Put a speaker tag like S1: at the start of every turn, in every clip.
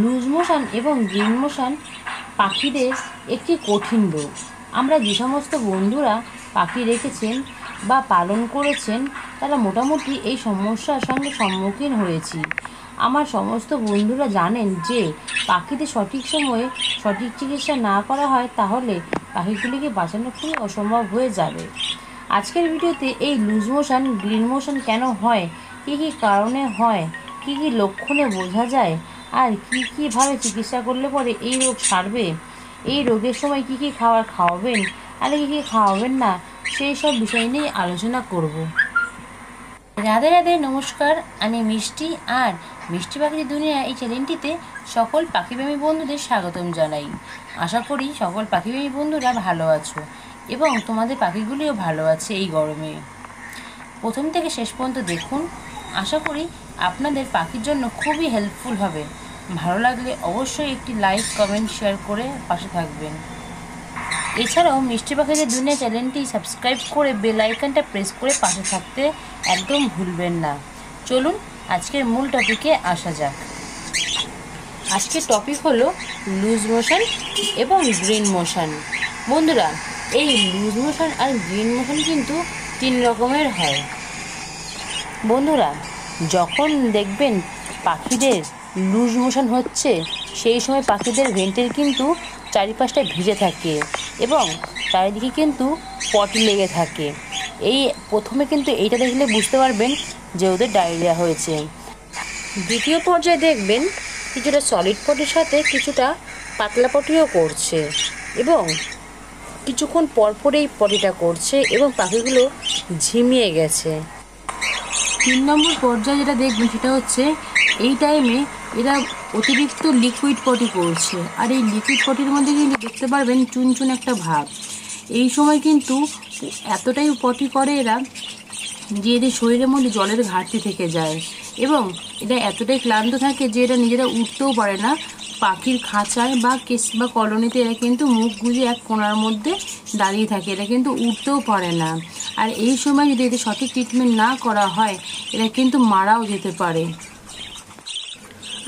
S1: Loose motion এবং green motion পাখিদের একটি কঠিন রোগ। আমরা যে সমস্ত বন্ধুরা পাখি রেখেছেন বা পালন করেছেন তারা মোটামুটি এই সমস্যার সঙ্গে সম্মুখীন হয়েছি। আমার সমস্ত বন্ধুরা জানেন যে পাখিদের সঠিক সময়ে সঠিক চিকিৎসা না করা হয় তাহলে পাখিগুলিকে বাঁচানো খুবই অসম্ভব হয়ে যাবে। আজকের ভিডিওতে এই লুজ মোশন গ্রিন মোশন কেন হয়, কী কী কারণে হয়, কী কী লক্ষণে বোঝা যায়, আর কীভাবে চিকিৎসা করলে পরে এই রোগ সারবে, এই রোগের সময় কী কী খাবার খাওয়াবেন আর কী কী খাওয়াবেন না, সেই সব বিষয় নিয়ে আলোচনা করব। রাধে রাধে, নমস্কার। আমি মিষ্টি, আর মিষ্টি পাখির দুনিয়া এই চ্যানেলটিতে সকল পাখিপ্রেমী বন্ধুদের স্বাগতম জানাই। আশা করি সকল পাখিপ্রেমী বন্ধুরা ভালো আছো এবং তোমাদের পাখিগুলিও ভালো আছে এই গরমে। প্রথম থেকে শেষ পর্যন্ত দেখুন, আশা করি আপনাদের পাখির জন্য খুবই হেল্পফুল হবে। ভালো লাগলে অবশ্যই একটি লাইক, কমেন্ট, শেয়ার করে পাশে থাকবেন। এছাড়াও মিষ্টি পাখিদের দুনিয়া চ্যানেলটি সাবস্ক্রাইব করে বেল আইকনটা প্রেস করে পাশে থাকতে একদম ভুলবেন না। চলুন আজকের মূল টপিকে আসা যাক। আজকের টপিক হলো লুজ মোশন এবং গ্রিন মোশন। বন্ধুরা, এই লুজ মোশন আর গ্রিন মোশন কিন্তু 3 রকমের হয়। বন্ধুরা, যখন দেখবেন পাখিদের লুজ মোশন হচ্ছে সেই সময় পাখিদের ভেন্টের কিন্তু চারিপাশটা ভিজে থাকে এবং চারিদিকে কিন্তু পটি লেগে থাকে। এই প্রথমে কিন্তু এইটা দেখলে বুঝতে পারবেন যে ওদের ডায়রিয়া হয়েছে। দ্বিতীয় পর্যায়ে দেখবেন কিছুটা সলিড পটির সাথে কিছুটা পাতলা পটিও করছে এবং কিছুক্ষণ পরপর এই পটিটা করছে এবং পাখিগুলো ঝিমিয়ে গেছে। 3 নম্বর পর্যায়ে যেটা দেখবেন সেটা হচ্ছে এই টাইমে এরা অতিরিক্ত লিকুইড পটি করছে, আর এই লিকুইড পটির মধ্যে কিন্তু দেখতে পারবেন চুনচুন একটা ভাব। এই সময় কিন্তু এতটাই পটি করে এরা যে এদের শরীরের মধ্যে জলের ঘাটতি থেকে যায় এবং এটা এতটাই ক্লান্ত থাকে যে এরা নিজেরা উঠতেও পারে না। পাখির খাঁচায় বা কেস বা কলোনিতে এরা কিন্তু মুখ গুঁজে এক কোণার মধ্যে দাঁড়িয়ে থাকে, এরা কিন্তু উঠতেও পারে না। আর এই সময় যদি এদের সঠিক ট্রিটমেন্ট না করা হয় এরা কিন্তু মারাও যেতে পারে।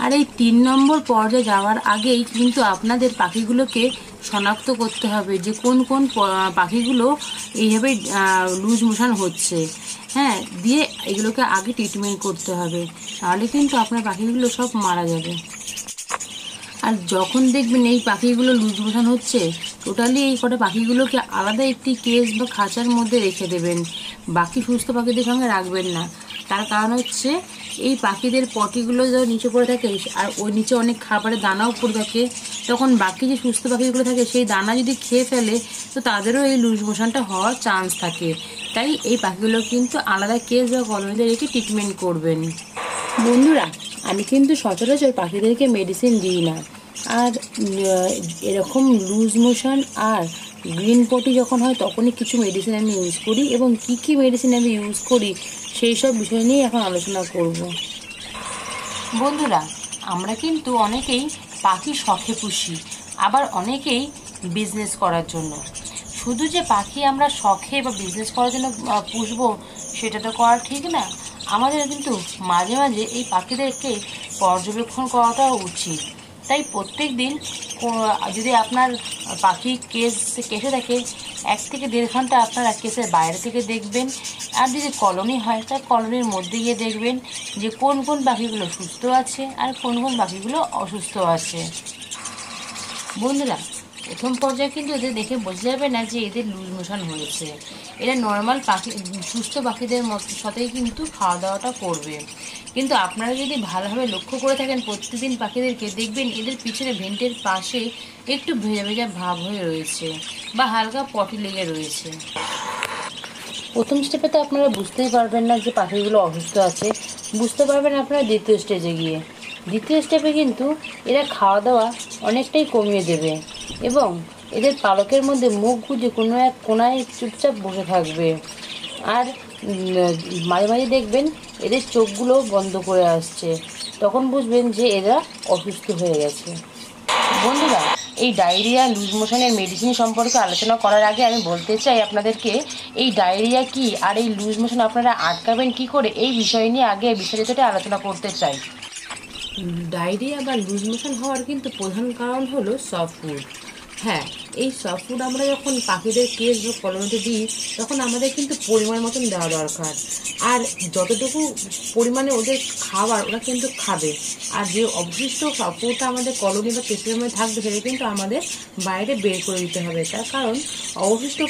S1: আর এই 3 নম্বর পর্যায়ে যাওয়ার আগেই কিন্তু আপনাদের পাখিগুলোকে শনাক্ত করতে হবে যে কোন কোন পাখিগুলো এইভাবে লুজ মোশন হচ্ছে। হ্যাঁ, দিয়ে এগুলোকে আগে ট্রিটমেন্ট করতে হবে, তাহলে কিন্তু আপনার পাখিগুলো সব মারা যাবে। আর যখন দেখবেন এই পাখিগুলো লুজ মোশন হচ্ছে, টোটালি এই কটা পাখিগুলোকে আলাদা একটি কেস বা খাঁচার মধ্যে রেখে দেবেন, বাকি সুস্থ পাখিদের সঙ্গে রাখবেন না। তার কারণ হচ্ছে এই পাখিদের পটিগুলো যখন নিচে পড়ে থাকে আর ওই নিচে অনেক খাবারের দানাও পড়ে থাকে, তখন বাকি যে সুস্থ পাখিগুলো থাকে সেই দানা যদি খেয়ে ফেলে তো তাদেরও এই লুজ মোশনটা হওয়ার চান্স থাকে। তাই এই পাখিগুলো কিন্তু আলাদা কেস বা কলোনিতে রেখে ট্রিটমেন্ট করবেন। বন্ধুরা, আমি কিন্তু সচরাচর পাখিদেরকে মেডিসিন দিই না, আর এরকম লুজ মোশন আর গ্রিন পটি যখন হয় তখনই কিছু মেডিসিন আমি ইউজ করি এবং কি কি মেডিসিন আমি ইউজ করি সেই সব বিষয় নিয়ে এখন আলোচনা করব। বন্ধুরা, আমরা কিন্তু অনেকেই পাখি শখে পুষি, আবার অনেকেই বিজনেস করার জন্য। শুধু যে পাখি আমরা শখে বা বিজনেস করার জন্য পুষবো সেটা তো করা ঠিক না। আমাদের কিন্তু মাঝে মাঝে এই পাখিদেরকে পর্যবেক্ষণ করাটাও উচিত। তাই প্রত্যেক দিন যদি আপনার পাখি কেসে থাকে 1 থেকে 1.5 ঘন্টা আপনারা কেসের বাইরে থেকে দেখবেন, আর যদি কলোনি হয় তার কলোনির মধ্যে গিয়ে দেখবেন যে কোন কোন পাখিগুলো সুস্থ আছে আর কোন কোন পাখিগুলো অসুস্থ আছে। বন্ধুরা, প্রথম পর্যায়ে কিন্তু এদের দেখে বোঝা যাবে না যে এদের লুজ মোশন হয়েছে। এরা নর্মাল পাখি, সুস্থ পাখিদের সাথেই কিন্তু খাওয়া দাওয়াটা করবে। কিন্তু আপনারা যদি ভালোভাবে লক্ষ্য করে থাকেন প্রতিদিন পাখিদেরকে, দেখবেন এদের পিছনে ভেন্টের পাশে একটু ভেজা ভেজা ভাব হয়ে রয়েছে বা হালকা পটি লেগে রয়েছে। প্রথম স্টেপে তো আপনারা বুঝতেই পারবেন না যে পাখিগুলো অসুস্থ আছে, বুঝতে পারবেন আপনারা দ্বিতীয় স্টেজে গিয়ে। দ্বিতীয় স্টেপে কিন্তু এরা খাওয়া দাওয়া অনেকটাই কমিয়ে দেবে এবং এদের পালকের মধ্যে মুখ গুঁজে কোনো এক কোনায় চুপচাপ বসে থাকবে। আর মাঝে মাঝে দেখবেন এদের চোখগুলো বন্ধ করে আসছে, তখন বুঝবেন যে এরা অসুস্থ হয়ে গেছে। বন্ধুরা, এই ডায়রিয়া লুজ মোশনের মেডিসিন সম্পর্কে আলোচনা করার আগে আমি বলতে চাই আপনাদেরকে এই ডায়রিয়া কি আর এই লুজ মোশন আপনারা আটকাবেন কি করে, এই বিষয় নিয়ে আগে বিস্তারিতটা আলোচনা করতে চাই। ডায়রিয়া বা লুজ মোশন হওয়ার কিন্তু প্রধান কারণ হলো সফট ফুড। হ্যাঁ, এই সফট ফুড আমরা যখন পাখিদের কেস বা কলোনিতে দিই তখন আমাদের কিন্তু পরিমাণ মতন দেওয়া দরকার। আর যতটুকু পরিমাণে ওদের খাবার ওরা কিন্তু খাবে, আর যে অবশিষ্ট সফট ফুডটা আমাদের কলোনি বা কেসের মধ্যে থাকবে সেটা কিন্তু আমাদের বাইরে বের করে দিতে হবে। তার কারণ অবশিষ্ট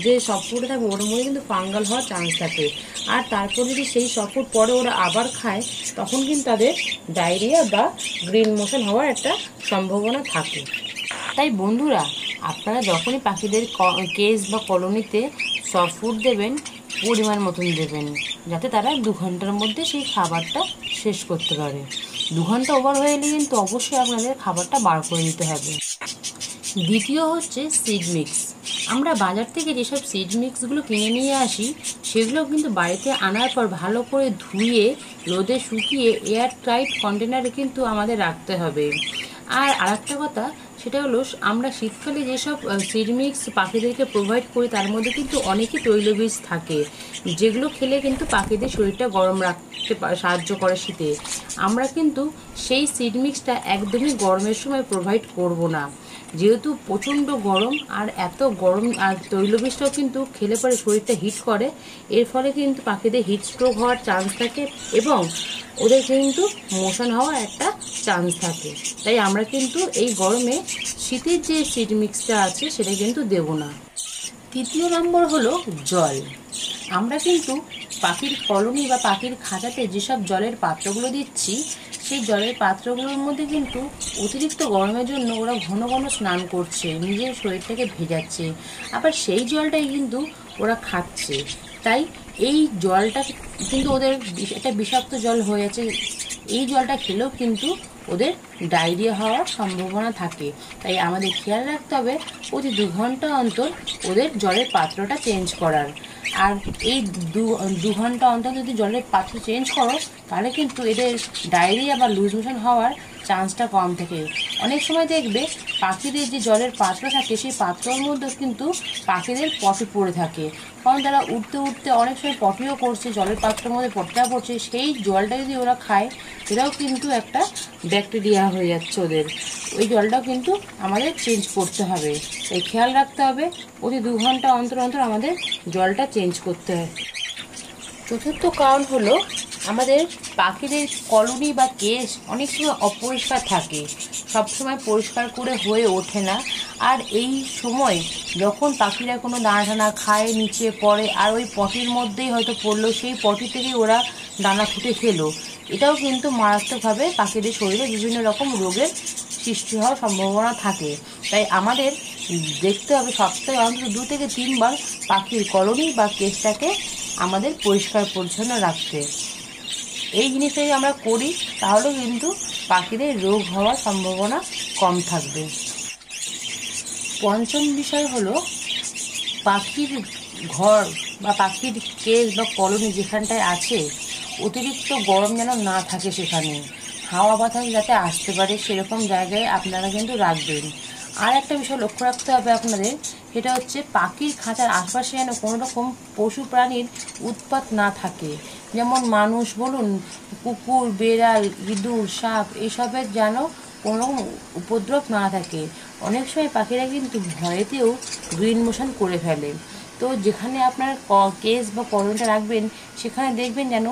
S1: যে সফট ফুডটা থাকবে ওর মধ্যে কিন্তু ফাঙ্গাল হওয়ার চান্স থাকে। আর তারপর যদি সেই সফট ফুড পরে ওরা আবার খায় তখন কিন্তু তাদের ডায়রিয়া বা গ্রিন মোশন হওয়ার একটা সম্ভাবনা থাকে। তাই বন্ধুরা, আপনারা যখনই পাখিদের কেজ বা কলোনিতে সফট ফুড দেবেন পরিমাণ মতন দেবেন, যাতে তারা 2 ঘন্টার মধ্যে সেই খাবারটা শেষ করতে পারে। 2 ঘন্টা ওভার হয়ে গেলে কিন্তু অবশ্যই আপনাদের খাবারটা বার করে দিতে হবে। দ্বিতীয় হচ্ছে সিড মিক্স। আমরা বাজার থেকে যেসব সিড মিক্সগুলো কিনে নিয়ে আসি সেগুলো কিন্তু বাড়িতে আনার পর ভালো করে ধুয়ে রোদে শুকিয়ে এয়ার টাইট কন্টেনারে কিন্তু আমাদের রাখতে হবে। আর আরেকটা কথা, সেটা হলো আমরা শীতকালে যেসব সিড মিক্স পাখিদেরকে প্রোভাইড করি তার মধ্যে কিন্তু অনেকই তৈলবীজ থাকে, যেগুলো খেলে কিন্তু পাখিদের শরীরটা গরম রাখতে সাহায্য করে শীতে। আমরা কিন্তু সেই সিড মিক্সটা একদমই গরমের সময় প্রোভাইড করব না, যেহেতু প্রচণ্ড গরম। আর এত গরম আর তৈলবীজটাও কিন্তু খেলে পরে শরীরটা হিট করে, এর ফলে কিন্তু পাখিদের হিট স্ট্রোক হওয়ার চান্স থাকে এবং ওদের কিন্তু মোশন হওয়ার একটা চান্স থাকে। তাই আমরা কিন্তু এই গরমে শীতের যে সিড মিক্সটা আছে সেটা কিন্তু দেব না। তৃতীয় নম্বর হলো জল। আমরা কিন্তু পাখির কলোনি বা পাখির খাঁচাতে যেসব জলের পাত্রগুলো দিচ্ছি সেই জলের পাত্রগুলোর মধ্যে কিন্তু অতিরিক্ত গরমের জন্য ওরা ঘন ঘন স্নান করছে, নিজের শরীরটাকে ভেজাচ্ছে, আবার সেই জলটাই কিন্তু ওরা খাচ্ছে। তাই এই জলটা কিন্তু ওদের একটা বিষাক্ত জল হয়ে আছে। এই জলটা খেলেও কিন্তু ওদের ডায়রিয়া হওয়ার সম্ভাবনা থাকে। তাই আমাদের খেয়াল রাখতে হবে প্রতি 2 ঘন্টা অন্তর ওদের জলের পাত্রটা চেঞ্জ করার। আর এই 2 ঘন্টা অন্তর যদি জলের পাত্র চেঞ্জ করো তাহলে কিন্তু এদের ডায়রিয়া বা লুজ মোশন হওয়ার চান্সটা কম থাকে। অনেক সময় দেখবে পাখিদের যে জলের পাত্র থাকে সেই পাত্রের মধ্যে কিন্তু পাখিদের পটি পড়ে থাকে, কারণ তারা উঠতে উঠতে অনেক সময় পটিও করছে, জলের পাত্রের মধ্যে পটিটা পড়ছে। সেই জলটা যদি ওরা খায় সেটাও কিন্তু একটা ব্যাকটেরিয়া হয়ে যাচ্ছে ওদের। ওই জলটাও কিন্তু আমাদের চেঞ্জ করতে হবে। তাই খেয়াল রাখতে হবে প্রতি 2 ঘন্টা অন্তর অন্তর আমাদের জলটা চেঞ্জ করতে হবে। চতুর্থ কারণ হলো আমাদের পাখিদের কলোনি বা কেস অনেক সময় অপরিষ্কার থাকে, সবসময় পরিষ্কার করে হয়ে ওঠে না। আর এই সময় যখন পাখিরা কোনো দানা টানা খায় নিচে পড়ে আর ওই পটির মধ্যেই হয়তো পড়লো, সেই পটি থেকেই ওরা দানা খুঁটে খেলো, এটাও কিন্তু মারাত্মকভাবে পাখিদের শরীরে বিভিন্ন রকম রোগের সৃষ্টি হওয়ার সম্ভাবনা থাকে। তাই আমাদের দেখতে হবে সপ্তাহে অন্তত 2 থেকে 3 বার পাখির কলোনি বা কেসটাকে আমাদের পরিষ্কার পরিচ্ছন্ন রাখতে। এই জিনিসটা যদি আমরা করি তাহলে কিন্তু পাখিদের রোগ হওয়ার সম্ভাবনা কম থাকবে। পঞ্চম বিষয় হলো পাখির ঘর বা পাখির কেস বা কলোনি যেখানটায় আছে অতিরিক্ত গরম যেন না থাকে, সেখানে হাওয়া বাতাস যাতে আসতে পারে সেরকম জায়গায় আপনারা কিন্তু রাখবেন। আর একটা বিষয় লক্ষ্য রাখতে হবে আপনাদের, সেটা হচ্ছে পাখির খাঁচার আশপাশে যেন কোনো রকম পশু প্রাণীর উৎপাত না থাকে, যেমন মানুষ বলুন, কুকুর, বেড়াল, ইঁদুর, সাপ, এসবের যেন কোনো উপদ্রব না থাকে। অনেক সময় পাখিরা কিন্তু ভয়েতেও গ্রিন মোশন করে ফেলে। তো যেখানে আপনার কেস বা কলোনিটা রাখবেন সেখানে দেখবেন যেন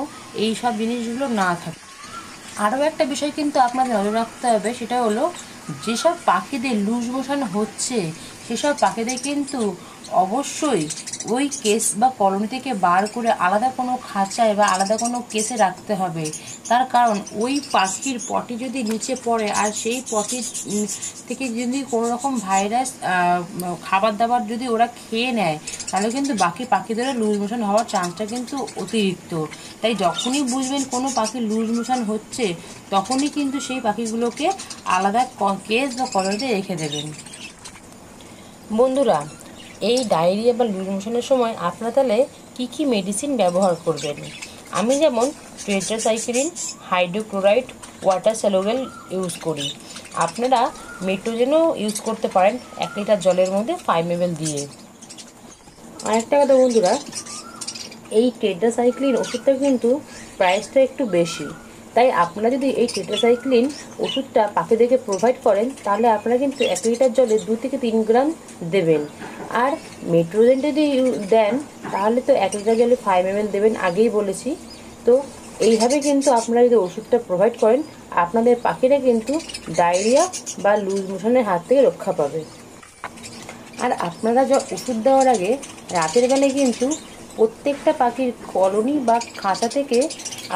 S1: এই সব জিনিসগুলো না থাকে। আরও একটা বিষয় কিন্তু আপনাদের নজর রাখতে হবে, সেটা হলো যেসব পাখিদের লুজ মোশন হচ্ছে সেসব পাখিদের কিন্তু অবশ্যই ওই কেস বা কলোনি থেকে বার করে আলাদা কোনো খাঁচায় বা আলাদা কোনো কেসে রাখতে হবে। তার কারণ ওই পাখির পটি যদি নিচে পড়ে আর সেই পটি থেকে যদি কোনো রকম ভাইরাস খাবার দাবার যদি ওরা খেয়ে নেয় তাহলে কিন্তু বাকি পাখিদেরও লুজ মোশন হওয়ার চান্সটা কিন্তু অতিরিক্ত। তাই যখনই বুঝবেন কোনো পাখির লুজ মোশন হচ্ছে তখনই কিন্তু সেই পাখিগুলোকে আলাদা কেস বা কলোনিতে রেখে দেবেন। বন্ধুরা, এই ডায়রিয়া বা লুজ মোশনের সময় আপনারা তাহলে কী কী মেডিসিন ব্যবহার করবেন? আমি যেমন tetracycline, hydrochloride, water soluble use করি। আপনারা মেট্রোজেনও ইউজ করতে পারেন 1 লিটার জলের মধ্যে 5 ml দিয়ে। আরেকটা কথা বন্ধুরা, এই টেট্রাসাইক্লিন ওষুধটা কিন্তু প্রাইসটা একটু বেশি, তাই আপনারা যদি এই টেট্রাসাইক্লিন ওষুধটা পাখিদেরকে প্রোভাইড করেন তাহলে আপনারা কিন্তু 1 লিটার জলে 2 থেকে 3 গ্রাম দেবেন। আর মেট্রোজেন যদি দেন তাহলে তো 1 লিটার জলে 5 ml দেবেন, আগেই বলেছি। তো এইভাবে কিন্তু আপনারা যদি ওষুধটা প্রোভাইড করেন আপনাদের পাখিরা কিন্তু ডায়রিয়া বা লুজ মোশনের হাত থেকে রক্ষা পাবে। আর আপনারা ওষুধ দেওয়ার আগে রাতের বেলায় কিন্তু প্রত্যেকটা পাখির কলোনি বা খাঁচা থেকে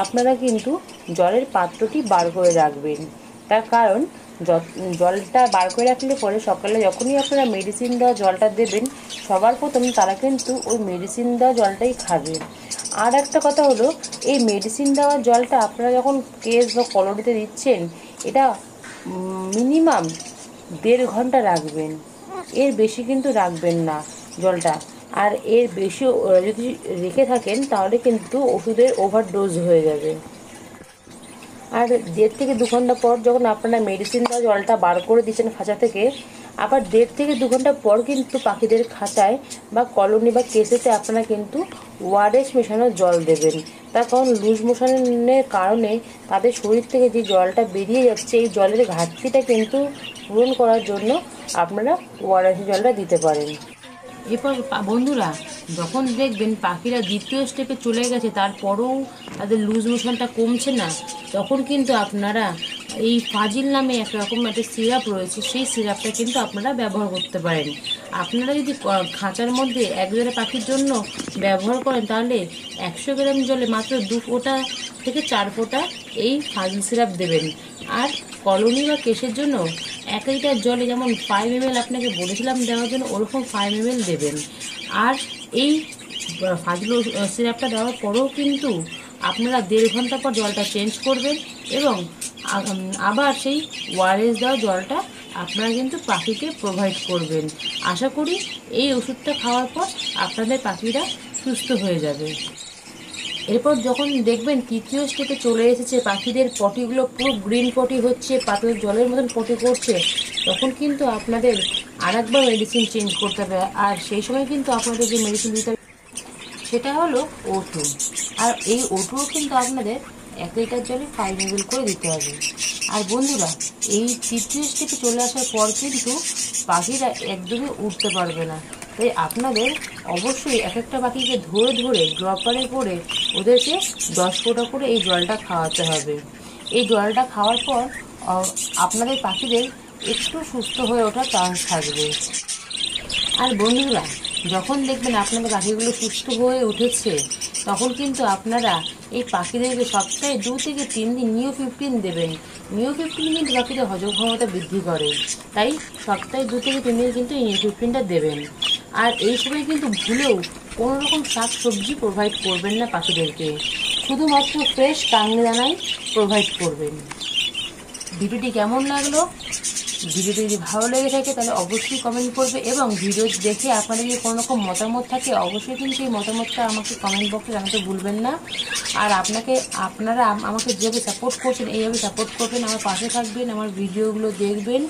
S1: আপনারা কিন্তু জলের পাত্রটি বার করে রাখবেন। তার কারণ জলটা বার করে রাখলে পরে সকালে যখনই আপনারা মেডিসিন দেওয়া জলটা দেবেন সবার প্রথম তারা কিন্তু ওই মেডিসিন দেওয়া জলটাই খাবে। আর একটা কথা হলো, এই মেডিসিন দেওয়া জলটা আপনারা যখন কেস বা কলোনিতে দিচ্ছেন এটা মিনিমাম 1.5 ঘন্টা রাখবেন, এর বেশি কিন্তু রাখবেন না জলটা। আর এর বেশি যদি রেখে থাকেন তাহলে কিন্তু ওষুধের ওভারডোজ হয়ে যাবে। আর 1.5 থেকে 2 ঘন্টা পর যখন আপনারা মেডিসিন দেওয়া জলটা বার করে দিচ্ছেন খাঁচা থেকে, আবার 1.5 থেকে 2 ঘন্টা পর কিন্তু পাখিদের খাঁচায় বা কলোনি বা কেসেতে আপনারা কিন্তু ওআরএস মেশানো জল দেবেন। তার কারণ লুজ মোশনের কারণে তাদের শরীর থেকে যে জলটা বেরিয়ে যাচ্ছে এই জলের ঘাটতিটা কিন্তু পূরণ করার জন্য আপনারা ওআরএস জলটা দিতে পারেন। এরপর বন্ধুরা যখন দেখবেন পাখিরা দ্বিতীয় স্টেপে চলে গেছে তারপরেও তাদের লুজ মোশনটা কমছে না, তখন কিন্তু আপনারা এই ফাজিল নামে একরকম একটা সিরাপ রয়েছে, সেই সিরাপটা কিন্তু আপনারা ব্যবহার করতে পারেন। আপনারা যদি খাঁচার মধ্যে এক জোড়া পাখির জন্য ব্যবহার করেন তাহলে 100 গ্রাম জলে মাত্র 2 ফোঁটা থেকে 4 ফোঁটা এই ফাজিল সিরাপ দেবেন। আর কলোনি বা কেসের জন্য 1 লিটার জলে যেমন 5 ml আপনাকে বলেছিলাম দেওয়ার জন্য ওরকম 5 ml দেবেন। আর এই ফাজল সিরাপটা দেওয়ার পরেও কিন্তু আপনারা 1.5 ঘন্টা পর জলটা চেঞ্জ করবেন এবং আবার সেই ওআরএস দেওয়া জলটা আপনারা কিন্তু পাখিকে প্রোভাইড করবেন। আশা করি এই ওষুধটা খাওয়ার পর আপনাদের পাখিরা সুস্থ হয়ে যাবে। এরপর যখন দেখবেন তৃতীয় স্টেপে চলে এসেছে, পাখিদের পটিগুলো পুরো গ্রিন পটি হচ্ছে, পাতলা জলের মতন পটি করছে, তখন কিন্তু আপনাদের আরেকবার মেডিসিন চেঞ্জ করতে হবে। আর সেই সময় কিন্তু আপনাদের যে মেডিসিন দিতে হবে সেটা হলো O2। আর এই O2ও কিন্তু আপনাদের 1 লিটার জলে 5 ml করে দিতে হবে। আর বন্ধুরা এই তৃতীয় স্টেপে চলে আসার পর কিন্তু পাখিরা একদমই উঠতে পারবে না, তাই আপনাদের অবশ্যই এক একটা পাখিকে ধরে ধরে ড্রপারে করে ওদেরকে 10 ফোঁটা করে এই জলটা খাওয়াতে হবে। এই জলটা খাওয়ার পর আপনাদের পাখিদের একটু সুস্থ হয়ে ওঠার চান্স থাকবে। আর বন্ধুরা যখন দেখবেন আপনাদের পাখিগুলো সুস্থ হয়ে উঠেছে তখন কিন্তু আপনারা এই পাখিদেরকে সপ্তাহে 2 থেকে 3 দিন নিও-15 দেবেন। নিও-15 কিন্তু পাখিদের হজম ক্ষমতা বৃদ্ধি করে, তাই সপ্তাহে 2 থেকে 3 দিন কিন্তু এই নিও-15টা দেবেন। আর এই সময় কিন্তু ভুলেও কোনো রকম শাক সবজি প্রোভাইড করবেন না পাখিদেরকে, শুধুমাত্র ফ্রেশ কাংনি দানাই প্রোভাইড করবেন। ভিডিওটি কেমন লাগলো? ভিডিওটি যদি ভালো লেগে থাকে তাহলে অবশ্যই কমেন্ট করবে এবং ভিডিও দেখে আপনাদের যদি কোনো রকম মতামত থাকে অবশ্যই কিন্তু এই মতামতটা আমাকে কমেন্ট বক্সে জানাতে ভুলবেন না। আর আপনারা আমাকে যেভাবে সাপোর্ট করছেন এইভাবে সাপোর্ট করবেন, আমার পাশে থাকবেন, আমার ভিডিওগুলো দেখবেন,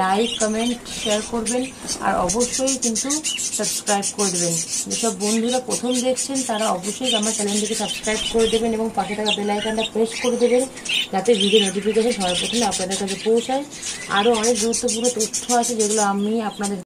S1: লাইক কমেন্ট শেয়ার করবেন আর অবশ্যই কিন্তু সাবস্ক্রাইব করে দেবেন। যেসব বন্ধুরা প্রথম দেখছেন তারা অবশ্যই আমার চ্যানেলটিকে সাবস্ক্রাইব করে দেবেন এবং পাশে থাকা বেল আইকনটা প্রেস করে দেবেন যাতে ভিডিও নোটিফিকেশন সবার প্রথমে আপনাদের কাছে পৌঁছায়। আরও অনেক গুরুত্বপূর্ণ তথ্য আছে যেগুলো আমি আপনাদের